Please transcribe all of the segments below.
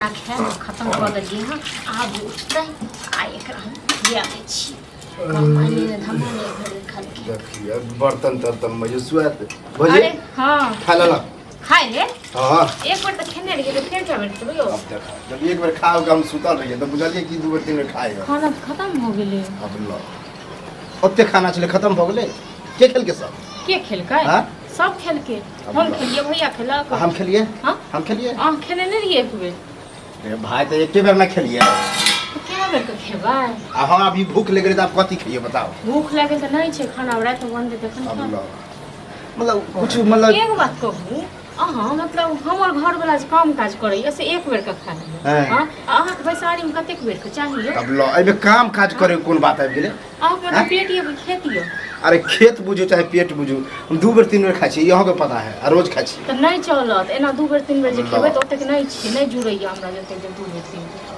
खत्म कर देलिए हाँ आब उठते आ एकरा हम दिया दै छी कमानी ने धमाने घर खा के देखिए बर्तन तर्तन में सुआत अरे हां खा ला खाए रे हां एक बार तो खेने रहिए तो फिर क्या बेर तो अब देखा जब एक बार खाओ हम सुतल रहिए तो बुझलिए कि दू बार तीन बार खाएगा खाना खत्म हो गेले अब लो ओते खाना चले खत्म हो गेले के खेल के सब के खेलकै हां सब खेल के हम खेलिए भैया खेला हम खेलिए हां हम खेलिए खेले नहीं रहिए एक बेर ए भाई तो एक बार में खेलिए तो क्या बेर के खेबै हां अभी भूख लग रही तो आप कथि खाइए बताओ भूख लगे तो नहीं छे खाना रात में बन देते अब खा लो मतलब कुछ मतलब एक बात कहूं अहाँ मतलब हमर घर वाला काम काज करैया से एक बेर के खा लेबै हां अहाँ के बैसारी में कतेक बेर के चाहिए अब लो एबे काम काज करे कोन बात आबि गेले आप मतलब पेट ये खेतियो अरे खेत बुझो चाहे पेट बुझो हम दू बेर तीन बेर खाइ छी यहाँ के पता है आ रोज खाइ छी तो नहीं चलत एना दू बेर तीन बेर जे खेबै तो ओतेक नहीं छी नहीं जुड़ैया हमरा जते जे दू बेर तीन बेर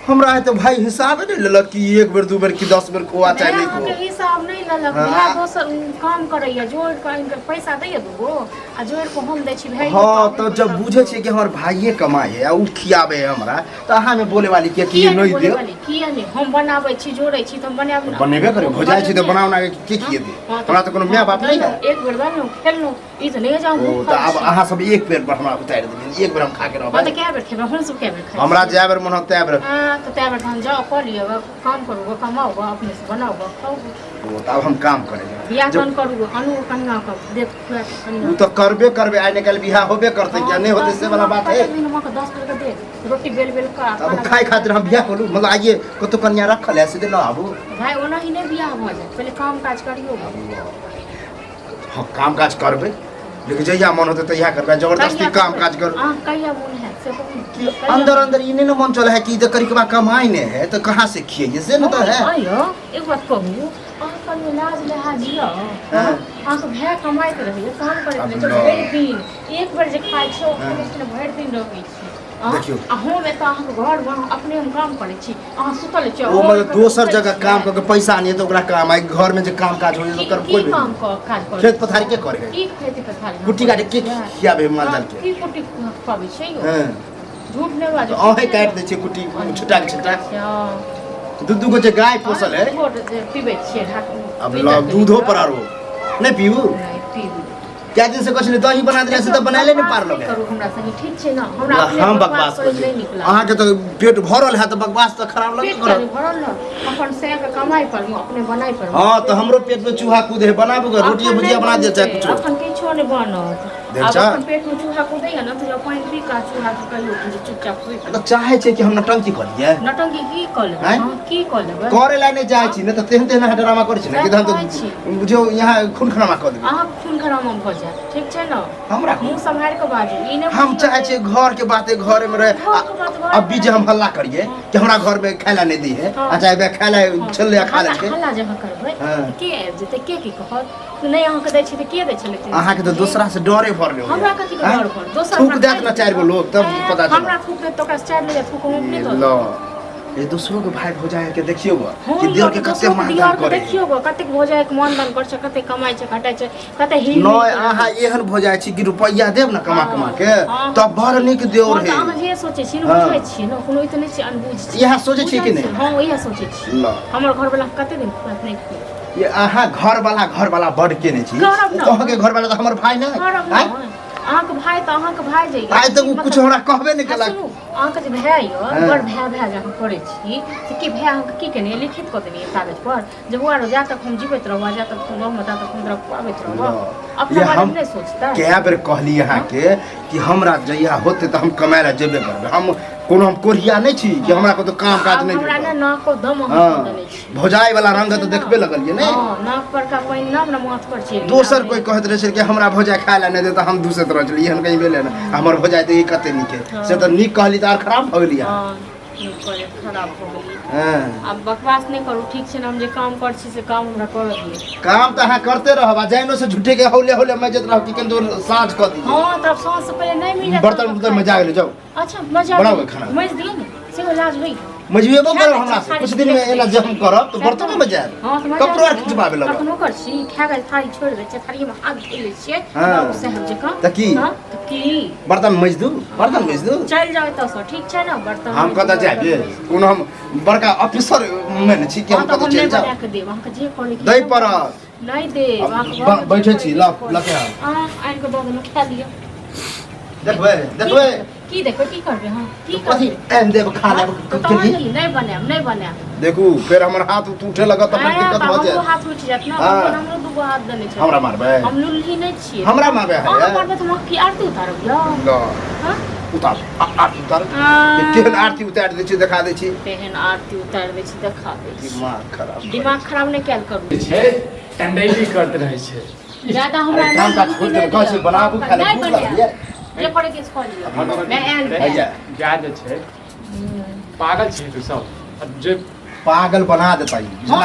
हमरा है तो भाई हिसाब नहीं लेलक कि एक बेर दू बेर कि 10 बेर खोआ चाहे नहीं के को हिसाब नहीं लेलक भाई दोसर काम करैया जोड़ के इनकर पैसा दैया दूगो आ जोड़ के हम दै छी भाई हां तो जब बुझे छी कि हमर भाईये कमाए है उ खियाबे है हमरा तो अहाँ में बोले वाली के कि नहीं दे किया नहीं हम बनाबै छी जोड़ै छी त हम बनाबै बनेबे करे भोजाई छी तो बनावना के खिए दे हमरा तो कोनो माय बाप नहीं है एक बेर दानो खेलनो ई त नहीं जाऊ तो अब अहाँ सब एक बेर पर हमरा उतार दे एक बेर हम खा के रहब त क्या बेर खेबै हम सब क्या बेर खाइ हमरा जाय बेर मन होते बेर तो त्या बेर हम जाओ कर लियो काम करूँगा कमाऊँगा अपने से बनाऊँगा खाऊँगा तो अब हम काम करेंगे बियाह कौन करूँगा अनु कन्या का देख खुआ के कन्या उ तो करबे करबे आइ निकल बियाह होबे करते क्या नहीं होते से वाला बात है नमक 10 रुपए दे रोटी बेल बेल का अब खाए खातिर हम बियाह करू मतलब आइए कतो कन्या रखल है सीधे ना आबू भाई ओना ही नहीं बियाह भ जाए पहले काम काज करियो हां काम काज करबे लेकिन जहिया मन होते तहिया करबे जबरदस्ती काम काज कर हां कहिया मन है से अंदर अंदर इने न मन चले है कि इधर करी के कमाई ने है तो कहां से खिए से न तो है आयो एक बात कहूं आ कल लाज लहा जियो हां तो भै कमाई के रहिए काम करे ले तो भरि दिन एक बार जे खाइ छो उसने भरि दिन रहै छी देखियो हम एत अहाँ के घर बन अपने हम काम करे छी अहाँ सुतल छी ओ मतलब दोसर जगह काम करके पैसा नहीं तो ओकरा काम आई घर में जे काम काज होय तो कर कोई काम काज करे खेत पथारी के करे की खेती पथारी कुट्टी काटे के खियाबे माल जाल के की कुट्टी खाबे छै यो हां झूठ नहीं बाजो अहे काट दे छै कुट्टी छोटा छोटा दूध को जे गाय पोसल है पीबे छिए अब दूधो पर आरो नहीं पीऊ क्या दिन से कुछ दही बना दिला से तो बनाले नहीं पार लगे करू हमरा संगे ठीक छै ना हमरा अपने हम बकवास कर नहीं निकला अहाँ के तो पेट भरल है तो बकवास तो खराब लगे पेट नहीं भरल न अपन से के कमाई पर अपने बनाई पर हां तो हमरो पेट में चूहा कूदे है बनाबो रोटी भुजिया बना दे चाहे कुछ अपन किछो नहीं बनत अब अपन पेट में चूहा कूदे है ना तो पानी पी का चूहा के कहियो कि चुपचाप सोई तो चाहे छै कि हम नटंकी कर दिए नटंकी की कर ले हां की कर ले करे ला नहीं जाय छी न तो तेहन तेहन ड्रामा करे छी न कि हम तो बुझो यहां खून खरामा कर देबे अहाँ खून खरामा भ जाय ठीक छै ना हमरा मुंह संभाल के बाजू ई नहीं हम चाहे छी घर के बातें घर में रहे अब भी जे हम हल्ला करिए कि हमरा घर में खाइला नहीं दी है अच्छा बे खाइला छले खा ले छै हल्ला जब करबै के जेते के कहत नहीं अहाँ के दै छी त के दै छले अहाँ के तो दूसरा से डरे भर ले हमरा कथि के डर भर दोसर थूक देत ना चार गो लोग तब पता चल हमरा थूक दे तो ओकरा चार ले थूक हम अपने तो लो ये दूसरों के भाई भौजाई के देखियो कि देह के कते मानदान करे देखियो कते भौजाई के मानदान कर छै कते कमाई छै घटाई छै कते हिल नय अहाँ एहन भौजाई छी कि रुपैया देब ना कमा कमा के तब बड़ नीक देओर है अहाँ जे सोचे छी बुझै छी न कोनो इतने छी अनबुझ छी यह सोचे छी कि नहीं हां यह सोचे छी लो हमर घर वाला कते दिन खुआत नहीं खुआ ये अहाँ घर वाला बड़ के नहीं छी अहाँ के घर वाला तो हमर भाई नहीं अहाँ के भाई तो अहाँ के भाई जई आइ तक कुछ हमरा कहबे नहीं केला अहाँ के जे भाई यो बड़ भाई जहाँ करे छी से की भाई अहाँ के की केने लिखित क देनी कागज पर जब हुआ जा तक हम जीवित रहबा जा तक हम मता तक हम खुआबैत रहब अपना बारे में नहीं सोचता क्या बेर कहली यहाँ के कि हमरा जइया होते तो हम कमाए ला जेबे करबे हम कोनो हम कोरिया नहीं छी कि हमरा को तो काम काज नहीं हमरा ना नाक को दम हम देने छी भौजाई वाला रंग तो देखबे लगल ये नहीं हां नाक पर का पानी नाम ना माथ पर छी दोसर कोई कहत रहे छै कि हमरा भौजाई खाए ला नहीं दे तो हम दूसरे तरह चली हम कहीं बेले ना हमर भौजाई तो ई कते नीक है से तो नीक कहली तो और खराब हो गेली हां खराब हो गेली हां अब बकवास नहीं करू ठीक छै हम जे काम कर छी से काम हमरा कर दिए काम तो अहाँ करते रहबा जाइनो से झूठे के हौले हौले मजत रह कि कन साँझ क दी हां तब सांस से पहले नहीं मिले बर्तन में जा गेल जाओ अच्छा मजा बनाओ खाना मज दिए ना से लाज होई मजबूबो कर हमरा से कुछ दिन में एना जब हम करब तो बर्तन में जाए कपड़ो आर खिंचवावे लगा कखनो कर छी खा गए थारी छोड़ दे छै थारी में हाथ धो ले छियै से हम जका त की बर्तन मजदू चल जाओ त सो ठीक छै ना बर्तन हम कत जाबे कोनो हम बड़का ऑफिसर में न छी कि हम कत चल जाब के देब हम के जे कोनी दई पर नहीं दे बैठे छी लके आइन के बगल में खा लियो देखबै की देखबै की करबे हां की कथि एन देब खा लेब नहीं बने देखू फिर हमर हाथ उठे लगा त फिर दिक्कत हो जाए हाथ उठ जात ना हमरो दुगो हाथ देने छै हमरा मारबे हम लुल्ही नहीं छियै हमरा मारबे है हां मारबे त हम की आरती उतारब लो हां उतार आरती उतार केहन आरती उतार दै छी देखा दै छी तेहन आरती उतार दै छी देखा दै छी दिमाग खराब नहीं कैल करू छै टंडैली करते रहै छै ज्यादा हमरा काम का छोड़ के कह छी बनाबू खा ले भूख लग गया ये पड़े के स्कूल मैं एंड जा छै पागल छै तू सब जे पागल बना देता है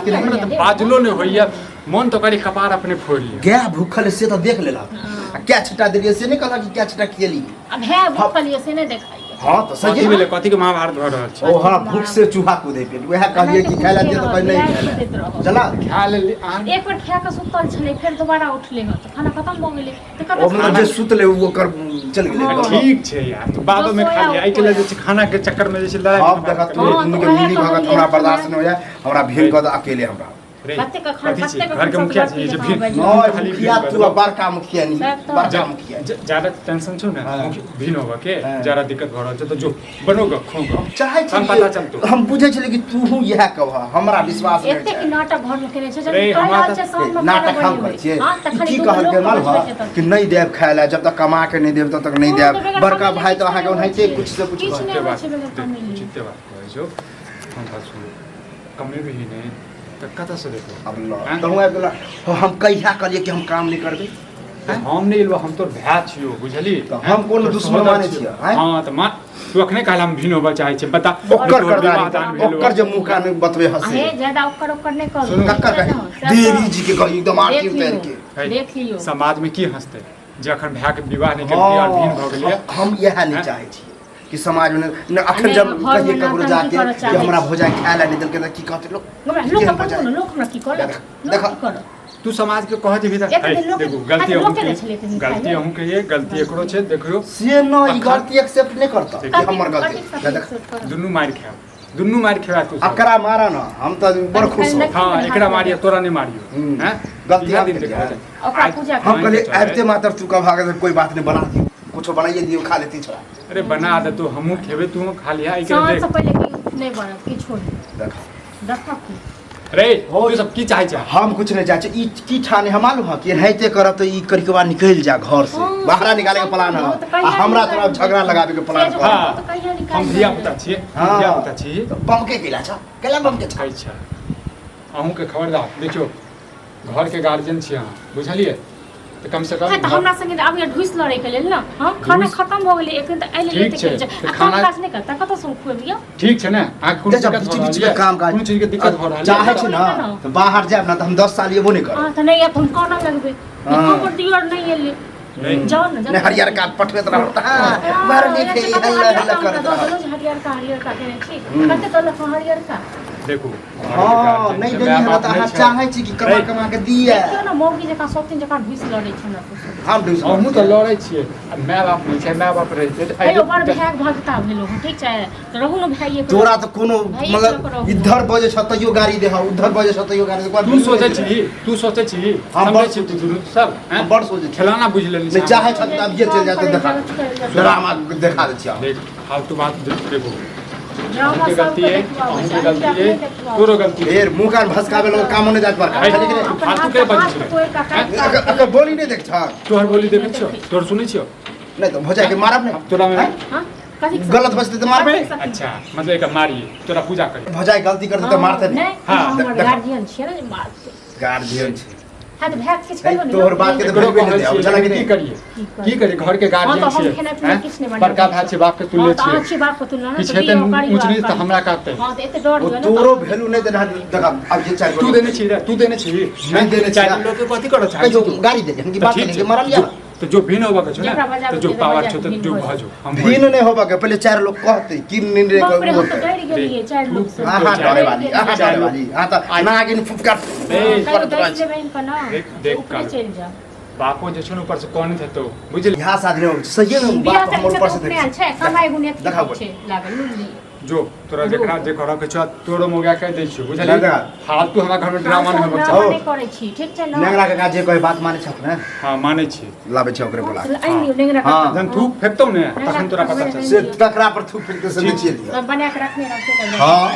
कि हमरा त बाजलो नहीं होइया मन तो करी कपार अपने फोड़ लिया गया भूखल से तो देख लेला क्या छटा देलिए से नहीं कहला कि क्या छटा केली अब है भूखल से नहीं देखाई हां तो सही मिले कथि के महाभारत भ रहल छै ओ हां भूख से चूहा कूदे पे वह कहलिए कि खाइला दे तो कहीं नहीं खाइला चला खा ले एक बार खा के सुतल छले फिर दोबारा उठले ह तो खाना खत्म भ गेले तो कब ओमे जे सुतले वो कर चल गेले ठीक छै यार तो बादो में खा लिया आई के जे खाना के चक्कर में जे लड़ाई अब देखा तू के मिली भगत हमरा बर्दाश्त नहीं होया हमरा भीड़ क अकेले हमरा कत्ते का खान कत्ते का घर के मुखिया छै जे भीड़ खाली मुखिया तू बड़का मुखिया नहीं बड़का मुखिया ज्यादा टेंशन छौ ना भीड़ होगा के ज्यादा दिक्कत भ रहल छै तो जो बनोगा खोगा चाहे हम पता चलतो हम बुझे छले कि तू यह कह हमरा विश्वास नहीं एते कि नाटक घर में केने छै जब कहला छै सामने नाटक हम कर छिए की कहल के माल कि नहीं देब खायला जब तक कमा के नहीं देब तब तक नहीं देब बड़का भाई तो अहाँ के ओनाइते कुछ से कुछ चित्ते बात कहै छौ हम बात सुन कमे भी नहीं तो कत से देखो अब तो हम कहिया कहलिए कि हम काम नहीं करबे हम नहीं एलवा हम तो भै छियो बुझली हम कोन दुश्मन माने छियै हां त मान तू अखने कहला हम भिनो होबा चाहे छै बता ओकर करदान ओकर जे मुंह कान बतवे हसे अरे ज्यादा ओकर नहीं करू सुन कक्कर कही देवी जी के कही एकदम आरती उतार के देख लियो समाज में की हंसते जखन भै के विवाह नहीं करती और भिन भ गेलिए हम यह नहीं चाहे छी कि समाज में अखन जब कहिए ककरो जाके कि हमरा भोजन खायला नहीं देलके त की कहते लोग हमरा की करे देखा तू समाज के कहत भीतर देखो गलती हम के ये गलती एकरो छै देखियो से न ई गलती एक्सेप्ट नहीं करता कि हमर गलती दुन्नु मार खेवा तू अकरा मारा न हम त बड़ खुश हो हां एकरा मारियो तोरा नहीं मारियो हैं गलती दिन देखा हम कहले आबते मात्र तू का भागे कोई बात नहीं बना दी कुछ बनाइए दियो खा लेती छोड़ा अरे बना दे तू हमहु खेबे तू खा लिया ई के देख सब पहले नहीं बनत की छोड़ देखा रे हो ये सब की चाहे छै हम कुछ नहीं चाहे ई की ठाने हम मालूम है कि रहते करब तो ई करकेवा निकल जा घर से बाहर निकाले के प्लान है हमरा तोरा झगड़ा लगावे के प्लान है हम धिया पुता छी तो बम के केला छ केला बम के छै छै अहूं के खबरदार देखियो घर के गार्जियन छी अहाँ बुझलिए तो कम से कम हमरा संगे अब ये ढुस लड़े के लेल ना हम खाना खत्म हो गेले एक त आइले लेते के खाना काज नहीं करता कत से खुएबिया ठीक छै ना आ कोन चीज के काम काज कोन चीज के दिक्कत भ रहल चाहे छै ना तो बाहर जाब ना तो हम 10 साल येबो नहीं कर हां त नहीं अब हम कोना लगबे हमर दियर नहीं एले जाओ ना हरियर का पठवे त रहता बाहर नहीं थे हल्ला करत हरियर का देने छी कते तो हरियर का देखो हां नहीं देनी हमरा त अहाँ चाहे छी कि कमा के दिए देखियो ना मौगी जका सब दिन जका ढुस लड़े छै ना हम ढुस हमहु त लड़ै छियै माय बाप नहीं छै माय बाप रहै छै आइ बार भाग भागता भेलो ठीक छै त रहु न भाइये तोरा त कोनो मतलब इधर बजे छ तइयो गाड़ी दे उधर बजे छ तइयो गाड़ी दे तू सोचे छी हम छी तू दुनु सब हैं बड़ सोचे खिलौना बुझ लेनी नहीं चाहे छ त अब ये चल जाते देखा ड्रामा देखा दे छी देख फालतू बात देखो ड्रामा सब गलती है तोरो गलती ढेर मुंह कान भसकावे लोग काम नहीं जात पर फालतू के बज छै अगर बोली नहीं देख छ तोहर बोली देख छ तोर सुनै छियो नहीं तो भोजा के मारब नहीं तोरा में हां गलत बजते तो मारबे अच्छा मतलब एक मारिए तोरा पूजा करे भोजा गलती करते तो मारते नहीं हां हमर गार्जियन छियै ना मारते गार्जियन छै हां तो भाग किछ करबो नहीं तोहर बात के तो बिल्कुल नहीं दे चला की करिए घर के गार्जियन छियै बड़का भाई छै बाप के तुल्य छियै हां छी बाप के तुल्य ना किछ हेतै ऊंच नीच त हमरा कहते हां तो एते डर दियो ना तोरो वैल्यू नहीं देना देखा अब ये चाय तू देने छी नहीं देने चाय लोग के कथि करो चाय गाड़ी दे कि बात नहीं कि मारल या तो जो भिन्न होबा के छो जेकरा ना बजाबे तो जो के पावर बजा छो के तो भिन्न जो हो भाजो हम भिन्न नहीं होबा के पहले चार लोग कहते कि निर्णय बाप रे हम तो को डर गेलिए चार लोग से आहा डरे वाली आहा डरे वाली आ त नागिन फुफकार कहीं देख लेबे इनका ना देख ऊपर काल। चल जा बापो जे छो ऊपर से कौन थे तो बुझल यहाँ साधने हो सही में बियाह बाप हमर करे ऊपर से से अपने छै कमाई गुने देखाओ छै लागल लुल्ली जो तोरा जेकरा जे घर के छो तोरो मोगा कह दै छियो बुझल लगा। फालतू हमरा घर में ड्रामा नहीं होबा ड्रामा नहीं करे छी ठीक छै ना नेंगरा के काजे कोई बात माने छक ना हां माने छी लाबे छ ओकरे बोला आई नेंगरा हाँ। जन तू फेंकतो ने तखन तोरा पता चल से ककरा पर थूक फेंक के से नीचे लिया बना के रखने रखते हां